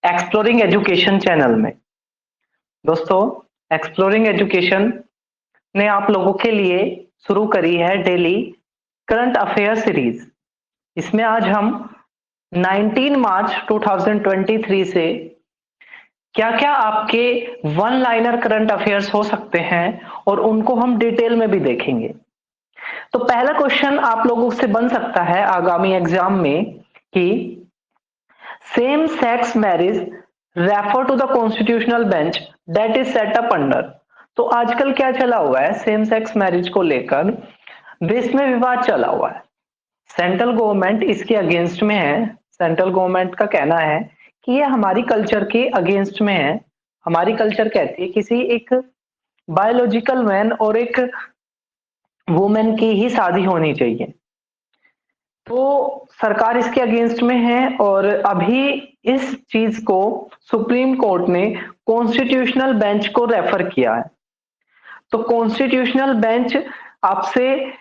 Exploring education channel में। दोस्तों, exploring education ने आप लोगों के लिए शुरू करी है डेली करंट अफेयर सीरीज। इसमें आज हम 19 मार्च 2023 से क्या-क्या आपके वन लाइनर करंट अफेयर्स हो सकते हैं और उनको हम डिटेल में भी देखेंगे। तो पहला क्वेश्चन आप लोगों से बन सकता है आगामी एग्जाम में कि same sex marriage refer to the constitutional bench that is set up under. तो आजकल क्या चला हुआ है, सेम सेक्स मैरिज को लेकर देश में विवाद चला हुआ है। सेंट्रल गवर्नमेंट इसके अगेंस्ट में है। सेंट्रल गवर्नमेंट का कहना है कि ये हमारी कल्चर के अगेंस्ट में है। हमारी कल्चर कहती है किसी एक बायोलॉजिकल मैन और एक वुमेन की ही शादी होनी चाहिए। तो सरकार इसके अगेंस्ट में है और अभी इस चीज को सुप्रीम कोर्ट ने कॉन्स्टिट्यूशनल बेंच को रेफर किया है। तो कॉन्स्टिट्यूशनल बेंच आपसे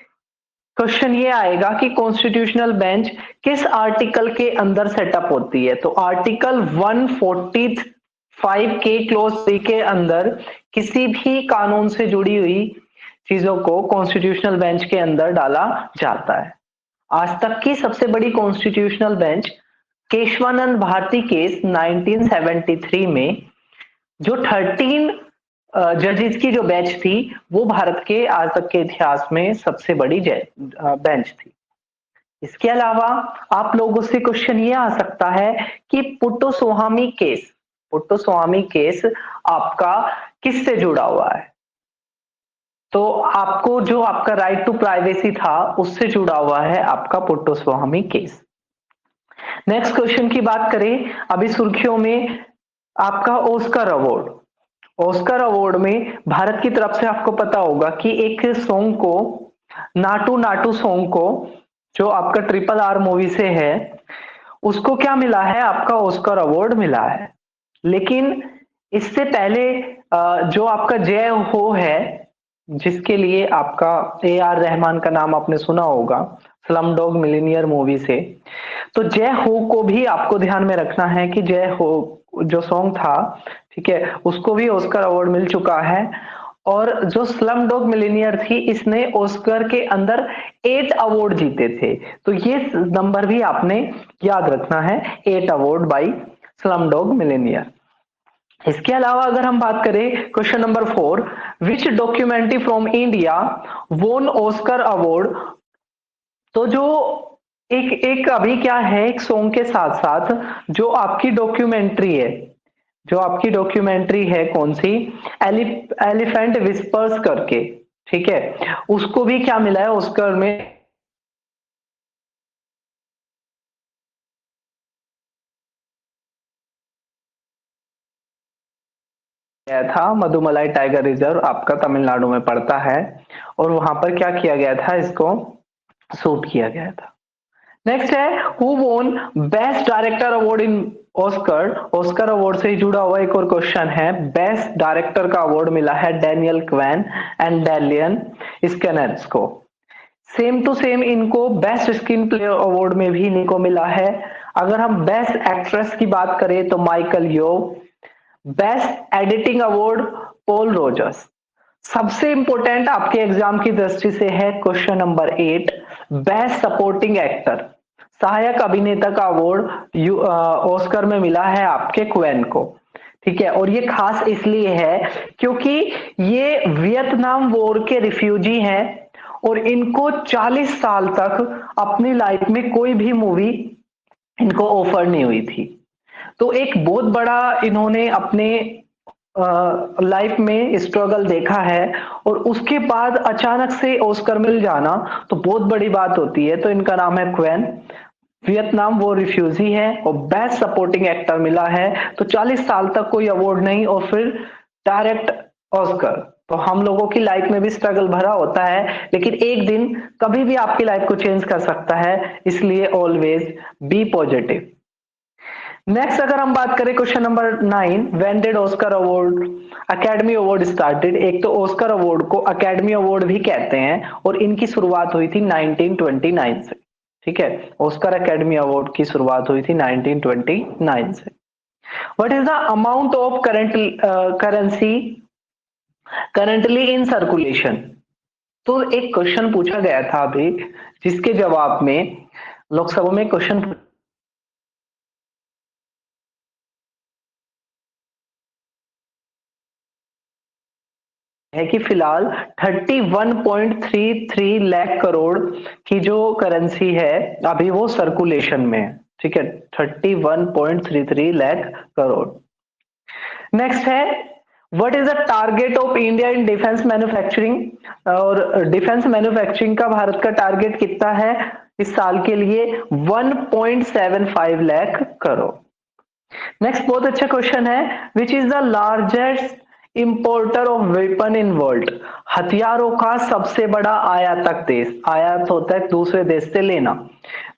क्वेश्चन ये आएगा कि कॉन्स्टिट्यूशनल बेंच किस आर्टिकल के अंदर सेटअप होती है। तो आर्टिकल 145 के क्लोज 3 के अंदर किसी भी कानून से जुड़ी हुई चीजों को कॉन्स्टिट्यूशनल बेंच के अंदर डाला जाता है। आज तक की सबसे बड़ी constitutional bench Kesavananda Bharati case 1973 में जो 13 जजेस की जो बेंच थी वो भारत के आज तक के इतिहास में सबसे बड़ी बेंच थी। इसके अलावा आप लोगों से क्वेश्चन ये आ सकता है कि पुट्टुस्वामी केस आपका किससे जुड़ा हुआ है। तो आपको जो आपका राइट टू प्राइवेसी था उससे जुड़ा हुआ है आपका पुट्टुस्वामी केस। नेक्स्ट क्वेश्चन की बात करें, अभी सुर्खियों में आपका ऑस्कर अवार्ड में भारत की तरफ से आपको पता होगा कि एक सॉन्ग को नाटू नाटू सॉन्ग को जो आपका RRR मूवी से है उसको क्या मिला है, आपका ऑस्कर अवार्ड मिला है। लेकिन इससे पहले जो आपका जय हो है जिसके लिए आपका AR रहमान का नाम आपने सुना होगा स्लम डॉग मिलियनेयर मूवी से, तो जय हो को भी आपको ध्यान में रखना है कि जय हो जो सॉन्ग था, ठीक है, उसको भी ऑस्कर अवार्ड मिल चुका है। और जो स्लम डॉग मिलियनेयर थी इसने ऑस्कर के अंदर 8 अवार्ड जीते थे। तो ये नंबर भी आपने याद रखना है, 8 award by slum dog millionaire. इसके अलावा अगर हम बात करें question number 4, which documentary from India वोन ऑस्कर अवार्ड। तो जो एक अभी क्या है, एक सॉन्ग के साथ साथ जो आपकी डॉक्यूमेंट्री है कौन सी, एलिफेंट विस्पर्स करके, ठीक है, उसको भी क्या मिला है ऑस्कर में। था मधुमलाई टाइगर रिजर्व आपका तमिलनाडु में पड़ता है और वहां पर क्या किया गया था, इसको शूट किया गया था। नेक्स्ट है हु वोन best director award in Oscar award से जुड़ा हुआ एक और क्वेश्चन है। बेस्ट डायरेक्टर का अवार्ड मिला है डैनियल क्वेन एंड डेलियन स्कैनर्स को। सेम टू सेम इनको बेस्ट स्क्रीन प्ले अवार्ड में भी इनको मिला है। अगर हम बेस्ट एक्ट्रेस की बात करें तो Michelle Yeoh. Best editing award Paul Rogers. सबसे इंपॉर्टेंट आपके एग्जाम की दृष्टि से है question number 8, best supporting actor, सहायक अभिनेता का अवार्ड ऑस्कर में मिला है आपके क्वेन को, ठीक है। और ये खास इसलिए है क्योंकि ये वियतनाम वॉर के रिफ्यूजी हैं और इनको 40 साल तक अपनी लाइफ में कोई भी मूवी इनको ऑफर नहीं हुई थी। तो एक बहुत बड़ा इन्होंने अपने लाइफ में स्ट्रगल देखा है और उसके बाद अचानक से ऑस्कर मिल जाना तो बहुत बड़ी बात होती है। तो इनका नाम है क्वेन, वियतनाम वो रिफ्यूजी है और बेस्ट सपोर्टिंग एक्टर मिला है। तो 40 साल तक कोई अवार्ड नहीं और फिर डायरेक्ट ऑस्कर। तो हम लोगों की लाइफ में भी स्ट्रगल भरा होता है लेकिन एक दिन कभी भी आपकी लाइफ को चेंज कर सकता है, इसलिए ऑलवेज बी पॉजिटिव। नेक्स्ट अगर हम बात करें question number 9, when did Oscar award academy award started. एक तो ऑस्कर अवार्ड को अकेडमी अवार्ड भी कहते हैं और इनकी शुरुआत हुई थी 1929 से, ठीक है। ऑस्कर अकेडमी अवार्ड की शुरुआत हुई थी 1929 से। What is the amount of currency currently in circulation. तो एक क्वेश्चन पूछा गया था अभी, जिसके जवाब में लोकसभा में क्वेश्चन है कि फिलहाल 31.33 लाख करोड़ की जो करेंसी है अभी वो सर्कुलेशन में है, ठीक है, 31.33 लाख करोड़। नेक्स्ट है, what is the target of India in defence manufacturing. और डिफेंस मैन्युफैक्चरिंग का भारत का टारगेट कितना है इस साल के लिए, 1.75 लाख करोड़। नेक्स्ट बहुत अच्छा क्वेश्चन है, which is the largest importer of weapon in world. हथियारों का सबसे बड़ा आयातक देश, आयात होता है दूसरे देश से लेना,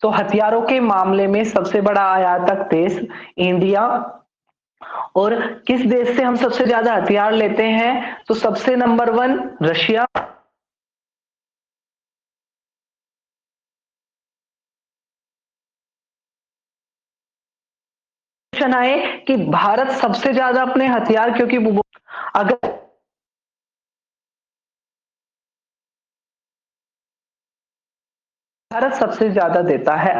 तो हथियारों के मामले में सबसे बड़ा आयातक देश इंडिया। और किस देश से हम सबसे ज्यादा हथियार लेते हैं, तो सबसे नंबर 1 रशिया, आए कि भारत सबसे ज्यादा अपने हथियार, क्योंकि अगर भारत सबसे ज्यादा देता है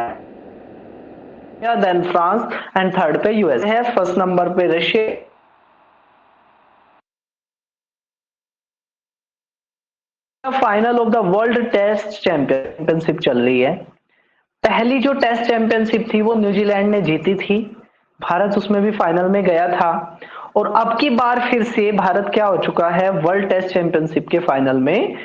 देन फ्रांस, एंड थर्ड पे यूएस है, फर्स्ट नंबर पे Russia. Final of the world test championship चल रही है। पहली जो टेस्ट चैंपियनशिप थी वो न्यूजीलैंड ने जीती थी, भारत उसमें भी फाइनल में गया था। और अब की बार फिर से भारत क्या हो चुका है, वर्ल्ड टेस्ट चैंपियनशिप के फाइनल में।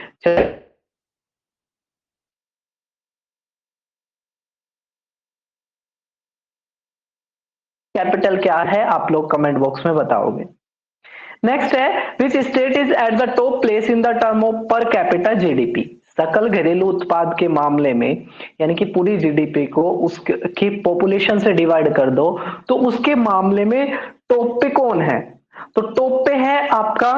कैपिटल क्या है आप लोग कमेंट बॉक्स में बताओगे। नेक्स्ट है, which state is at the top place in the term of per capita GDP. सकल घरेलू उत्पाद के मामले में, यानी कि पूरी जीडीपी को उसकी पॉपुलेशन से डिवाइड कर दो, तो उसके मामले में टॉप पे कौन है, तो टॉप पे है आपका,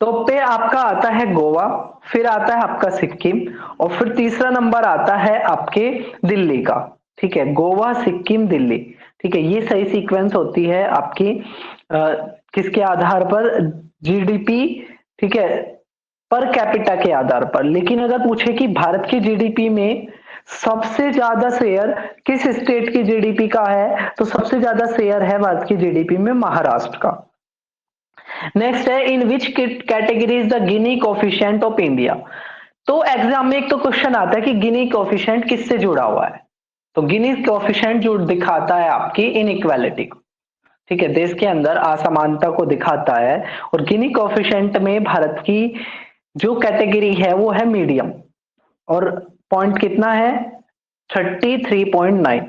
टॉप पे आपका आता है गोवा, फिर आता है आपका सिक्किम, और फिर तीसरा नंबर आता है आपके दिल्ली का, ठीक है, गोवा सिक्किम दिल्ली, ठीक है, ये सही सीक्वेंस होती है आपकी किसके आधार पर, जीडीपी, ठीक है, पर कैपिटा के आधार पर। लेकिन अगर पूछे कि भारत की जीडीपी में सबसे ज्यादा शेयर किस स्टेट की जीडीपी का है, तो सबसे ज्यादा शेयर है भारत की जीडीपी में महाराष्ट्र का। नेक्स्ट है, in which category is the Gini coefficient of India. तो एग्जाम में एक तो क्वेश्चन आता है कि गिनी कोफिशिएंट किससे जुड़ा हुआ है, तो गिनी कोफिशिएंट जो दिखाता है आपकी इनइक्वालिटी को, ठीक है, देश के अंदर असमानता को दिखाता है। और गिनी कोफिशिएंट में भारत की जो कैटेगरी है वो है मीडियम, और पॉइंट कितना है 33.9,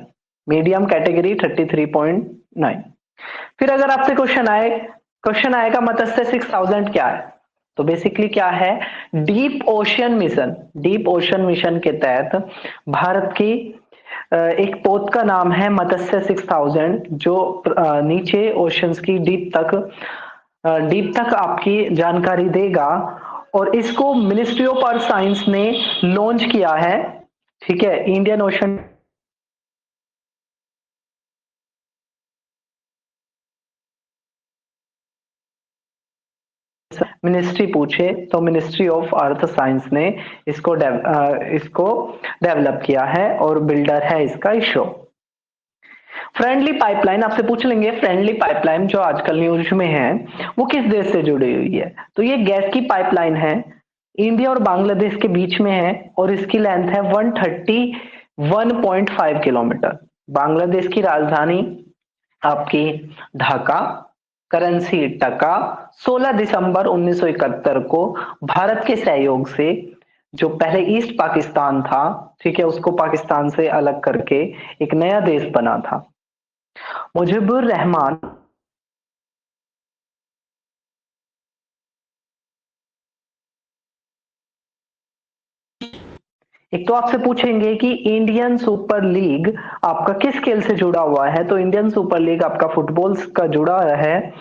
मीडियम कैटेगरी 33.9। फिर अगर आपसे क्वेश्चन आएगा मत्स्य 6000 क्या है, तो बेसिकली क्या है, deep ocean mission, deep ocean mission के तहत भारत की एक पोत का नाम है मत्स्य 6000, जो नीचे ओशंस की डीप तक आपकी जानकारी देगा। और इसको मिनिस्ट्री ऑफ अर्थ साइंस ने लॉन्च किया है, ठीक है, इंडियन ओशन मिनिस्ट्री पूछे तो मिनिस्ट्री ऑफ अर्थ साइंस ने इसको डेवलप किया है, और बिल्डर है इसका इसरो। फ्रेंडली पाइपलाइन आपसे पूछ लेंगे, फ्रेंडली पाइपलाइन जो आजकल न्यूज में है वो किस देश से जुड़ी हुई है, तो ये गैस की पाइपलाइन है, इंडिया और बांग्लादेश के बीच में है, और इसकी लेंथ है 131.5 किलोमीटर। बांग्लादेश की राजधानी आपकी ढाका, करेंसी टका। 16 दिसंबर 1971 को भारत के सहयोग से, जो पहले ईस्ट पाकिस्तान था, ठीक है, उसको पाकिस्तान से अलग करके एक नया देश बना था। मुजीबुर रहमान एक तो आपसे पूछेंगे कि इंडियन सुपर लीग आपका किस खेल से जुड़ा हुआ है, तो इंडियन सुपर लीग आपका फुटबॉल का जुड़ा है।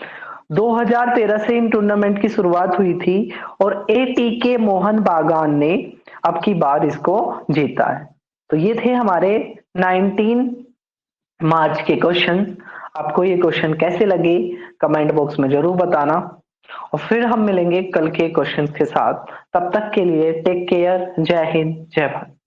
2013 से इन टूर्नामेंट की शुरुआत हुई थी, और एटीके मोहन बागान ने अब की बार इसको जीता है। तो ये थे हमारे 19 मार्च के क्वेश्चन। आपको ये क्वेश्चन कैसे लगे कमेंट बॉक्स में जरूर बताना और फिर हम मिलेंगे कल के क्वेश्चन के साथ। तब तक के लिए टेक केयर। जय हिंद, जय भारत।